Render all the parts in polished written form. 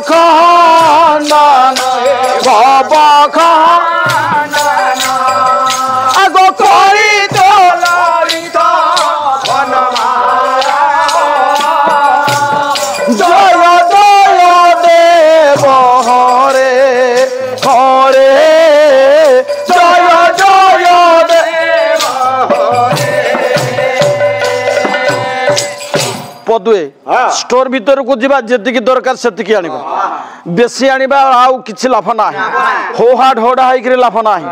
खंडन भव खंडन आग करी तो ललित बनमाला जय जय देव हरे हरे जय जय देव हरे पदुए स्टोर भीतर को जीवा जेतिकी दरकार सेतिकी आनिबा बेसी आनिबा आउ किछि लाभ नाही होहा ढोडा हाइकरी लाभ नाही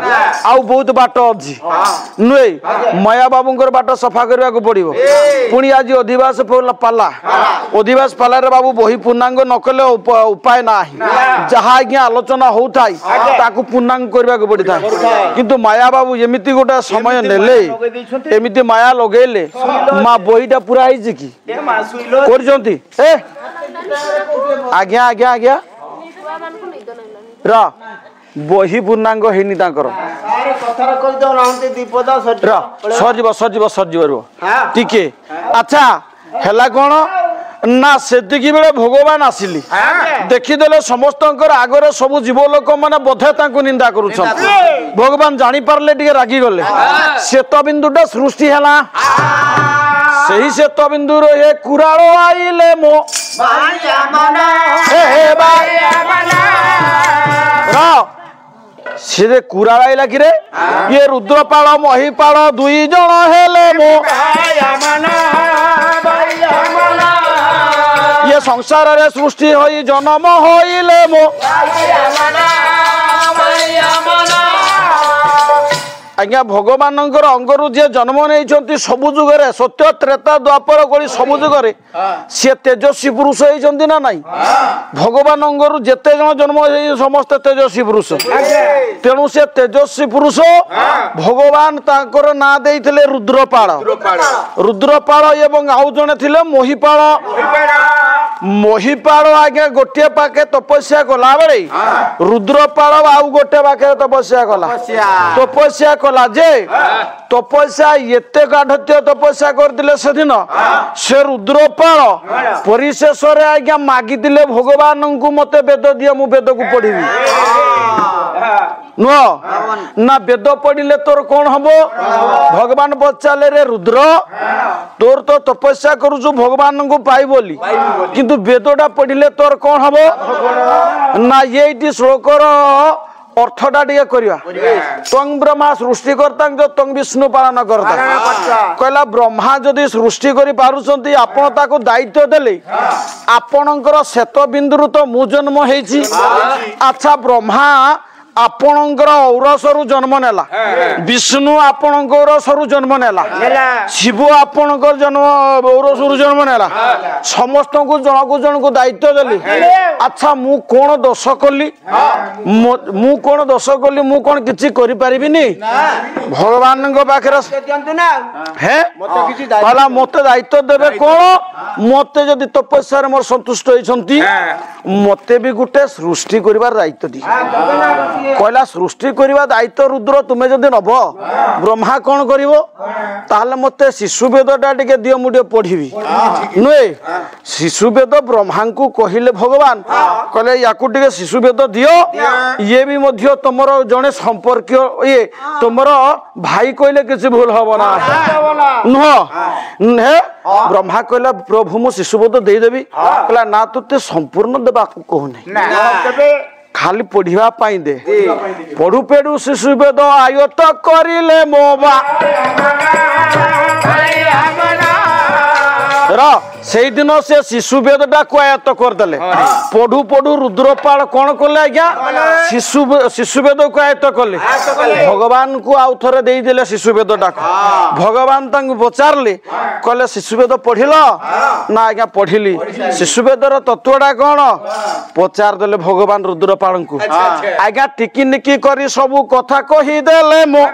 आउ बहुत बाट अछि नुए माया बाबूंकर बाट सफा करबा को पड़िबो पुनी आज अधिवास पाला अधिवास पाला रे बाबू बही पूर्णांग नकले उपाय नाही जहा आज्ञा आलोचना होउथाई ताकू पूर्णांग करबा को पड़िथा किंतु माया बाबू एमिति गोटा समय नेले एमिति माया लगेले मा बहीटा पूरा आइछि की करजंती ए आज्ञा आज्ञा आज्ञा रा बही पूर्णांग हेनी तांकर कथार कर दो रहंते दीपदा सजीव टिके अच्छा हेला कोन ना सेतिकी बेले भगवान आसिली देखिदेले समस्तंकर आगरे सब जीव लोक माने बोधे तांको निंदा करूछन भगवान जानि पारले टिके रागी गले श्वेत बिंदुटा सृष्टि हला सही श्वेत बिंदु रो हे कुराळो आइले मो भाइया मना हे भाइया मना रा सीधे कुराळ आइला कि रे ये रुद्रपाळ महिपाळ दुई जण हेले मो भाइया मना ये संसार रे सृष्टि होई जन्म होइले मो आज्ञा भगवान अंगरु जे जन्म नहीं सबु जुगरे सत्य त्रेता द्वापर कली सबु जुगरे सी तेजस्वी पुरुष होती ना नाई भगवान अंगरु जेते जन जन्म समस्त तेजस्वी पुरुष तेणु से तेजस्वी पुरुष भगवान तांकर ना देइथिले रुद्रपाळ एवं आउ जने थिले महिपाळ महिपाळ आज्ञा गोटे पाखे तपस्या कला बेले रुद्रपाळ आउ गोटे पाखे तपस्या कला कला जे तपस्या एते गाढ़त्य तपस्या करथिले सेदिन से रुद्रपाळ परिशेष रे आज्ञा मागिदिले भगवान को मते वेद दिया मु वेद को पढ़िबी नुह ना वेद पढ़िले तोर कौन हबो भगवान पचाले रे रुद्र तोर तो तपस्या करूछु भगवान को पाई बोली किंतु वेदटा पढ़िले तोर कौन हबो ना ये श्लोकर अर्थटा टिके करिया तंग ब्रह्मा सृष्टिकर्ता तंग विष्णु पालन करता कहला ब्रह्मा जदि सृष्टि करि पारुचंती आपण ताको दायित्व देले आपणकर श्वेत बिंदुरु तो मु जन्म हेछि अच्छा ब्रह्मा आपणकर औरसरु जन्म नेला विष्णु आपणकर सरु जन्म नेला शिव आपणकर जन्म औरसरु जन्म नेला समस्त को जन को दायित्व देली अच्छा मु कोन दोष कली मु कोन दोष कली मु कोन किछि करि परिबिनी भगवान को पाखरे दियंतु ना हे मते किछि दायित्व मते दायित्व देबे कोन मते जदि तपस्या रे मोर संतुष्ट होइछंती मते भी गुटे सृष्टि करिवार दायित्व दी कहला सृष्टि करवा दायित्व रुद्र तुम्हें जदि नब ब्रह्मा कौन करिवो ताहले मते शिशु वेदटा टिके दियो मु टिके पढ़िबी नुए शिशु वेद ब्रह्मा को कहिले भगवान कहले याकू टिके शिशु वेद दियो ये भी मध्य तमर जने संपर्क ये तमर भाई कहले किछि भूल हबो ना नुह हे ब्रह्मा कहला प्रभु मु शिशु वेद देई देबी कहला ना तुते संपूर्ण देबा को कहू नै खाली पढ़िया पाई दे पढ़ु पेड़ु शिशु वेद आयत करिले मोबा से दिन से शिशु वेदटा को आयत्त करदे पढ़ु पढ़ु रुद्रपाल कौन कले आज्ञा शिशु वेद को आयत्त कले भगवान को आउ थे देदेले शिशु वेदटा भगवान पचारे कहले शिशु वेद पढ़िल ना आज्ञा पढ़िली शिशु वेदर तत्वटा कौन पचार देले भगवान रुद्रपाल को आज्ञा टिकी निकी करी सबू कथा कहीदेले मो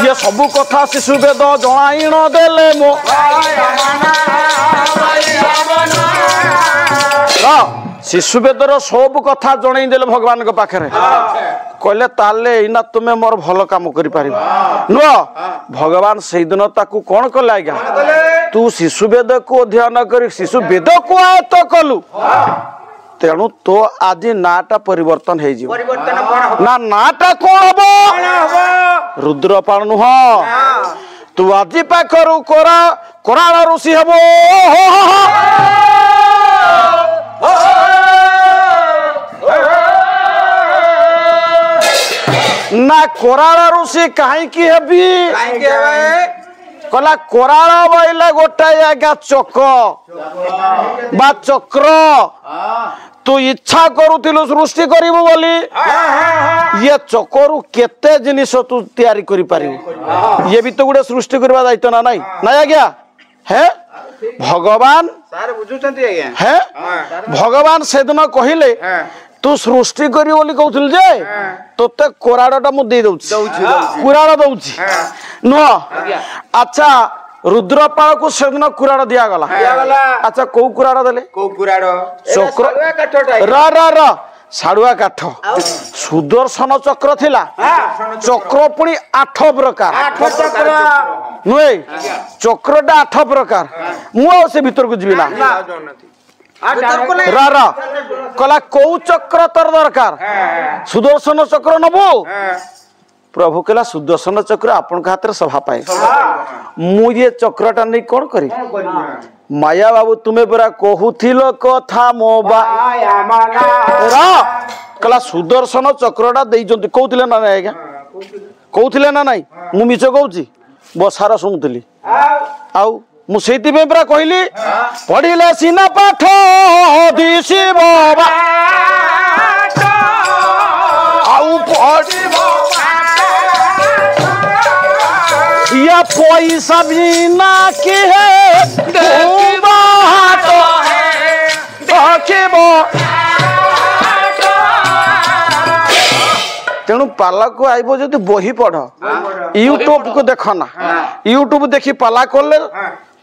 ये सबू कथा शिशु वेद जनाइन देले मो शिशु वेदर सब कथा जन देले भगवान के पाखे कहले ताले इना तुम्हें मोर भल काम करि पारिबो नुह भगवान से दिन ताकू कौन कले आज्ञा तू शिशु वेद को अध्ययन कर शिशु वेद को आयत्त कलु तेणु तो आज नाटा परिवर्तन हो ना नाटा कौन हम रुद्रपाल नुह तू आज पाखरु कराल ऋषि हम ना कराल ऋषि कहीं कला कराल बोले गोटाए आज्ञा चक बा चक्र तू इच्छा करुलु सृष्टि करिबु बोली ये चकरु केते जिनिस तू तैयारी करि पारिबु ये भी तो गुडे सृष्टि करबा दायित्व ना नहीं आज्ञा है भगवान सार बुझुचंती आज्ञा है भगवान सेदिन कहिले तू सृष्टि करी बोली कहउथिल जे तोते कोराडटा मु दे दउछि कुराड दउछि नुह अच्छा रुद्रपाल को सेदिन कुराड दिया गला अच्छा को कुराड देले को कुराड चक्र काठटा र साडुआ काठ सुदर्शन चक्र थिला चक्र पुणी 8 प्रकार नुए चक्रटा 8 प्रकार मु से भीतर को जीवी ना कला कौ चक्र तर दरकार सुदर्शन चक्र नबो प्रभु कहला सुदर्शन चक्र आपन हाथ में सभा पाए मु ये चक्रटा नहीं कौन करी माया बाबू तुम्हें पूरा कहूथिल कथा मो कला सुदर्शन चक्रटा देइचंती कहउथिले ना नहीं आज्ञा कहउथिले ना नहीं मु मिछ कहउची बसार सुनुतली आउ मु सेति में पूरा कहली पढ़िले सिना पाठ दिसी बाबा आउ पढ़िबो या पैसा बिना के है बात है देखबो तेणु पाला को आइबो जदि बही पढ़ यूट्यूब को देखो ना यूट्यूब देखी पाला करले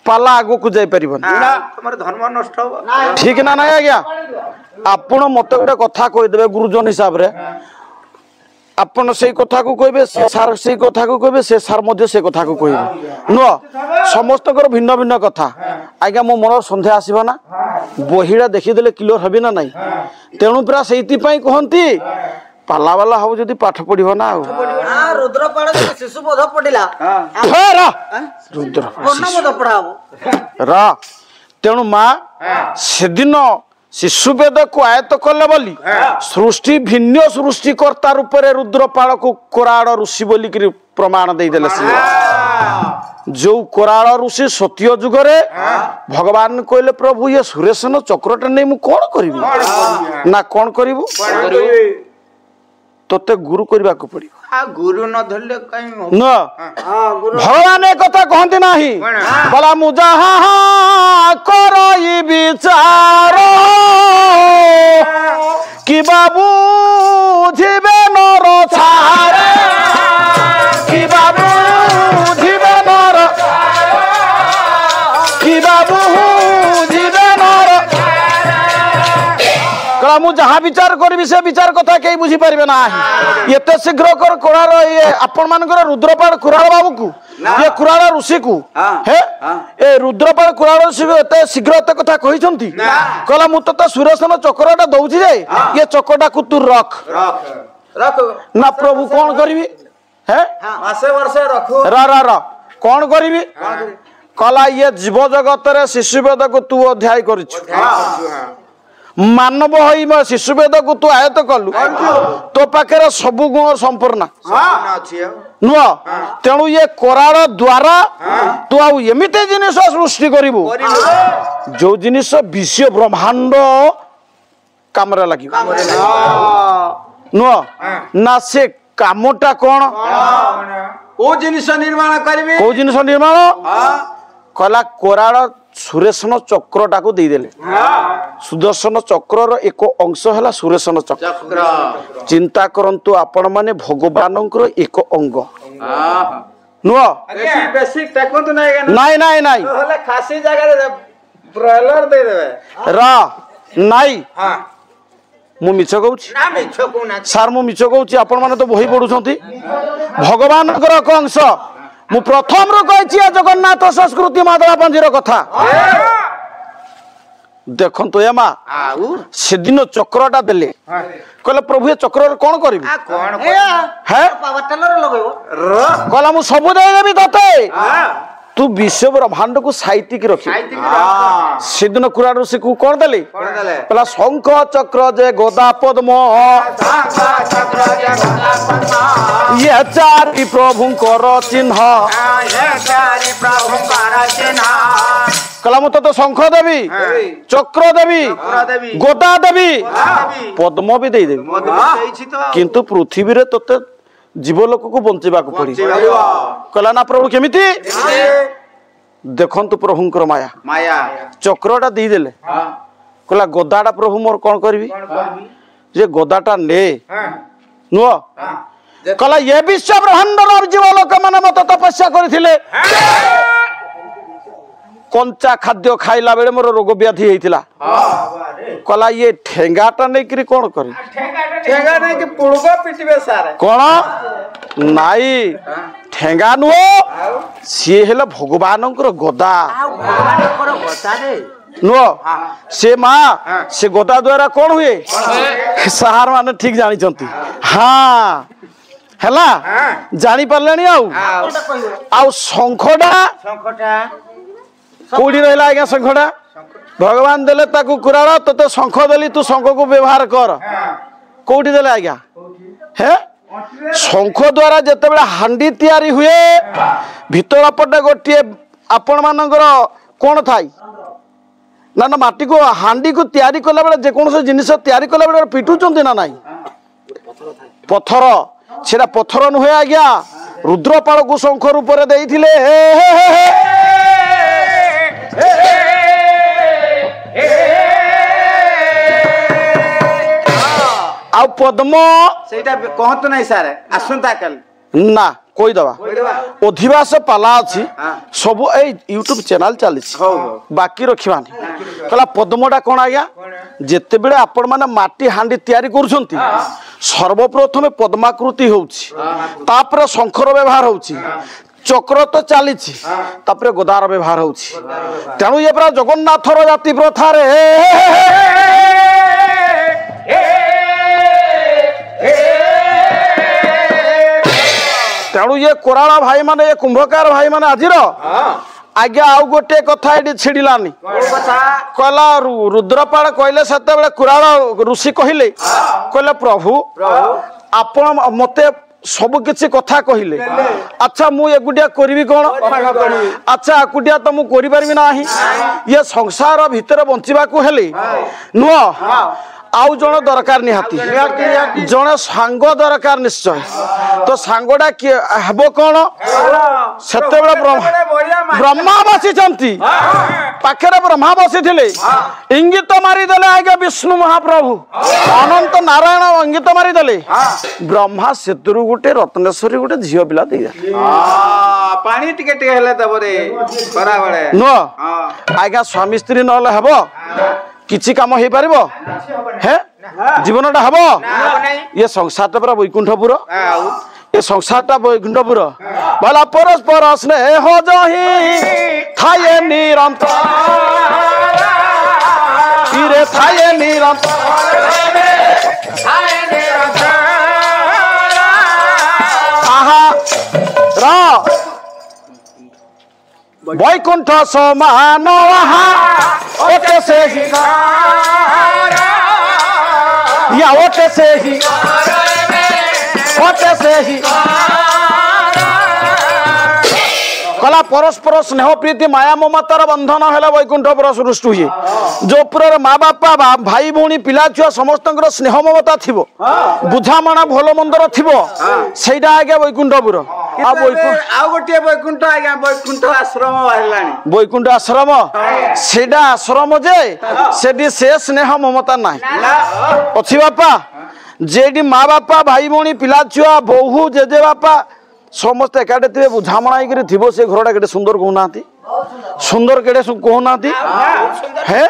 पाला आगो को जाई परिबन तमर धर्म नष्ट हो ठीक ना नहीं आज्ञा आपण मते गोटे कथा कहि देबे गुरुजन हिसाब रे आपण से कथा को कहबे सार से कथा को कहबे से सार मध्ये से कथा को कहबे नो समस्त भिन्न भिन्न कथा आज्ञा मो मन संध्या आसीबो ना बहिड़ा देखि देले क्लियर हबी ना नहीं तेणु पूरा सेति पई कहंती पाला वाला हो जदी पाठ पढिबो ना रुद्रपाल शिशु बोध पढिला रुद्रपाल बोध पढाबो रा तेणु मां सेदिन शिशु वेद को आयत्त कले बोली सृष्टि भिन्न सृष्टिकर्ता रूप में रुद्रपाल को कोराड़ ऋषि बोली प्रमाण दे देले जो कोराड़ ऋषि सत्य जुगरे भगवान कहले प्रभु ये सुरेशन चक्रटा नहीं मु कौन करी ना कौन करिवु तोते गुरु करबा को पड़ी गुरु न धरले कहीं न भगवान एक कथा कहते नाही बला मुजा करई विचार कि बाबू जीवे नर छारे कि बाबू जीवे नर कि बाबू जीवे नर कला मु जहाँ विचार करी से विचार कथा कहीं बुझी पारे ना एत शीघ्र कर कोरार ये आपण मानकर रुद्रपाल कुराल बाबू को ये कुराल ऋषि को हे ए रुद्रपाल कुराल ऋषि को एत शीघ्र एत कथा कही कहला मु तो सुरेशन चक्रटा दउछि जे ये चक्रटा को तू रख ना प्रभु कौन करी है मासे वर्ष रखो रा कौन करी कहला ये जीव जगत रे शिशु वेद को तू अध्याय करिछु मानव हई शिशु वेद को तू आयत्त कलु तो पाखे सब गुण संपूर्ण नुह तेणु ये करार द्वारा तू आमती जिनिस सृष्टि करू जो जिनिस विश्व ब्रह्मांड काम लगे नुह ना से कामटा कौन को जिनिस निर्माण करिवे को जिनिस निर्माण कला कोराड़ सुरेशन चक्रटा को देदेले सुदर्शन चक्र एक अंश है सुरेशन चक्र चिंता करंतु आपण माने भगवान एक अंग नुह नाई नाई नाई खासी जगह ब्रॉयलर दे देबे रा नाई मु मिछ कहूँ सार मु मिछ कहूँ आपण माने तो बही पढ़ुछंती भगवान एक अंश मु प्रथम रो कहिछि जगन्नाथ संस्कृति माधवा पंजीर कथा देखन तो एमा सेदिन चक्रटा देले कहले प्रभु ये चक्र कौन करबी है कहला मु सब दे देबी तते तू विश्व ब्रह्मांड को साइतिक रखी सेदिन कुरार से को कौन देले कहला शंख चक्र जे गदा पद्म ये चारि प्रभुंकर चिन्ह कहला मु तो शंख देवी चक्र देवी गदा देवी पद्म भी दे देवी किंतु पृथ्वी रे तते जीवलोक को बंचेबा को पड़ी कहला ना प्रभु केमिति देखंतु प्रभुंकर माया माया चक्रटा दी देले कहला गदाटा प्रभु मोर कोन करबी जे गदाटा ने नुआ कहला ये विश्व ब्रह्मांड जीवलोक माने मत तपस्या करथिले कंचा खाद्य खाइला बेले मोर रोग व्याधि हेतिला कहला ये ठेंगाटा नै करी कोन करी ठेंगा नै कि पुड़गो पिटबे सारे कोन नाई ठेंगा नुओ सी हेले भगवानकर गदा नुओ से माँ से गदा द्वारा कौन हुए सार माने ठीक जानी चंती हाँ हैला जानी पारलेनी आउ शंखटा कोड़ी रहला आज्ञा शंखटा भगवान देले ताकू कुराड़ा तो शंख देली तू शंख को व्यवहार कर कोड़ी देले आज्ञा है शंख द्वारा जेते बेला हांडी तैयारी हुए भितर पटे गोटे आपण मानकर कौन थाई ना ना माटी को हांडी को तैयारी कला बेला जे कोन से जिनिस तैयारी कला बेला पिटुचंती ना नाही पत्थर सेरा पत्थर नुहे आज्ञा रुद्रपाल को शंख रूप रे देइथिले आ पद्म सेटा कहत नै सारे आसंता काल ना कोई दबा अधिवास पाला अछि सब ए यूट्यूब चैनल चली बाकी रखिबानी कहला पद्मटा कोन आज्ञा जेते बेले आपण माने माटी हांडी तैयारी करूछंती सर्वप्रथम पद्माकृति होउछि तापर शंखर व्यवहार होउछि चक्र तो चली तापर गदार व्यवहार होउछि तेणु ये पूरा जगन्नाथर जाति प्रथा रे तेणु ये कोराला भाई माने ये कुंभकार भाई माने आजिर आज्ञा आउ गोटे कथा एडी छिड़िलानी कहला रुद्रपाल कहले सेते बेले कुराला ऋषि कहले कहले प्रभु आपण मते सब किसी कथा कहले अच्छा मु एगुटिया करबी कोन अच्छा एकुटिया तो मु करि परबी नाही ये संसार भितर बंचिबा को हेले नुआ आउ जण दरकार निहाती जण सांग दरकार निश्चय तो सांगडा के हेबो कोन सेते बेले ब्रह्मा बसिचंती पाखरे ब्रह्मा बसिथिले इंगित मारी देले आगे विष्णु महाप्रभु अनंत नारायण इंगित मारी देले ब्रह्मा सेतुरु गुटे रत्नेश्वरी गुटे झियो पिला देया पानी टिके टिके हेले तबरे बरा बळे नो आगे स्वामी स्त्री नले हेबो किछि काम हे पारिबो हे जीवनटा हबो ये संसारटा पूरा वैकुंठपुर ये संसारटा वैकुंठपुर भला परस्पर स्नेह जही थाये निरंतर इरे थाये निरंतर आहा रा वैकुंठ समान ओटे से ही या ओटे से ही कला परस्पर स्नेह प्रीति माया ममतार बंधन है वैकुंठपुर सृष्टि हुए जो पुर माँ बापा भाई भौणी पिला छुआ समस्त स्नेह ममता थी बुझामणा भल मंदर थी से आज्ञा वैकुंठपुर वैकुंठ आश्रम सेडा आश्रम जे से स्नेह ममता ना अच्छी बापा जेडी माँ बापा भाई भौणी पिला छुआ बोहू जेजे बापा समस्त एकाटे थे बुझामणा थी से घरटा के सुंदर कहना सुंदर केड़े कहना है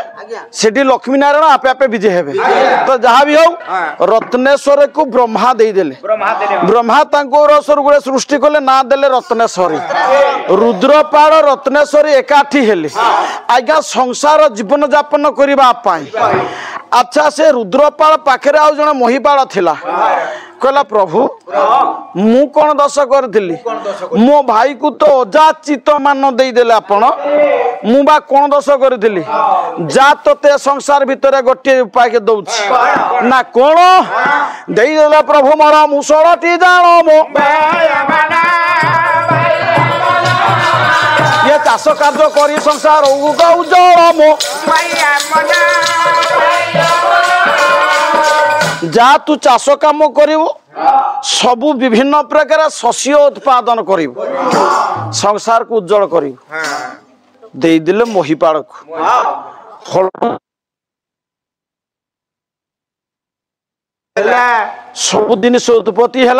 सेठी लक्ष्मी नारायण आपे आपे विजय हेबे तो जहाँ भी हो रत्नेश्वर को ब्रह्मा दे देले ब्रह्मा रसर गुड़े सृष्टि कले ना देले रत्नेश्वरी रुद्रपाल रत्नेश्वरी एकाठी हेले आज्ञा संसार जीवन यापन करने अच्छा से रुद्रपाल पाखे आउ जन महिपाल थिला कहला प्रभु मु कौन दश करी मो भाई को तो अजाचित मान देदेले आपण मु बा कौन दश करी जा ते संसार भितर गोटे उपाय के दउछि ना कौन देदेले प्रभु मोर मुसलटी जानो मो ये चाष कार्य करी संसार उजल मो जा तू चाष काम करू सबु विभिन्न प्रकार शस्य उत्पादन करू संसार को उज्जवल करू दे दिले महिपाल को सब जिनिस उत्पत्ति है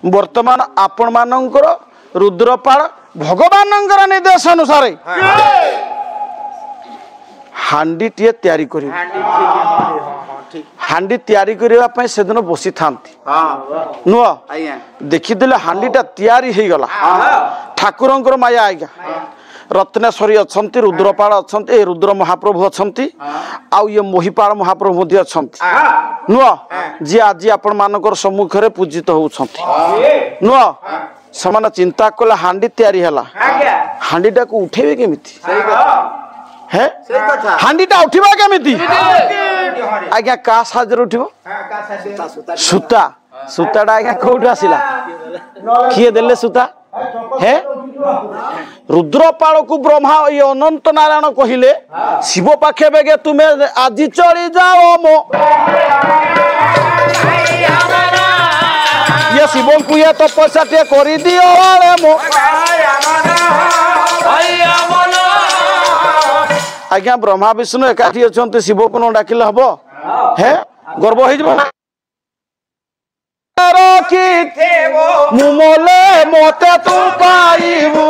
वर्तमान आपण मानकर रुद्रपाल भगवान निर्देश अनुसार हांडी टे तैयारी करी हांडी तैयारी करने से दिन बसी था नुह देखीदे हांडीटा तैयारी हो गला ठाकुर माया आज्ञा रत्नेश्वरी अच्छा रुद्रपाल अच्छा रुद्र महाप्रभु अच्छा आउ ये महिपाल महाप्रभु अच्छा नुह जी आज आपण मानकर सम्मुख में पूजित होती नुह से चिंता कले हांडी तैयारी है हांडीटा को उठेबे केमिति है हांडीटा उठिबा केमिति आज्ञा का साजर उठिबो सूता सूताटा आज्ञा कोठु आसिला किए देले सूता है रुद्रपाल को ब्रह्मा ये अनंत नारायण कहिले शिव पाखे बेगे तुम्हें आज चली जाओ मो ये शिव को ये तपस्या टे करी दियो वाले मो आज्ञा ब्रह्मा विष्णु एकाठी अच्छा शिव को न डाकिले हम है गर्व हो मुमले मते तू पाइबू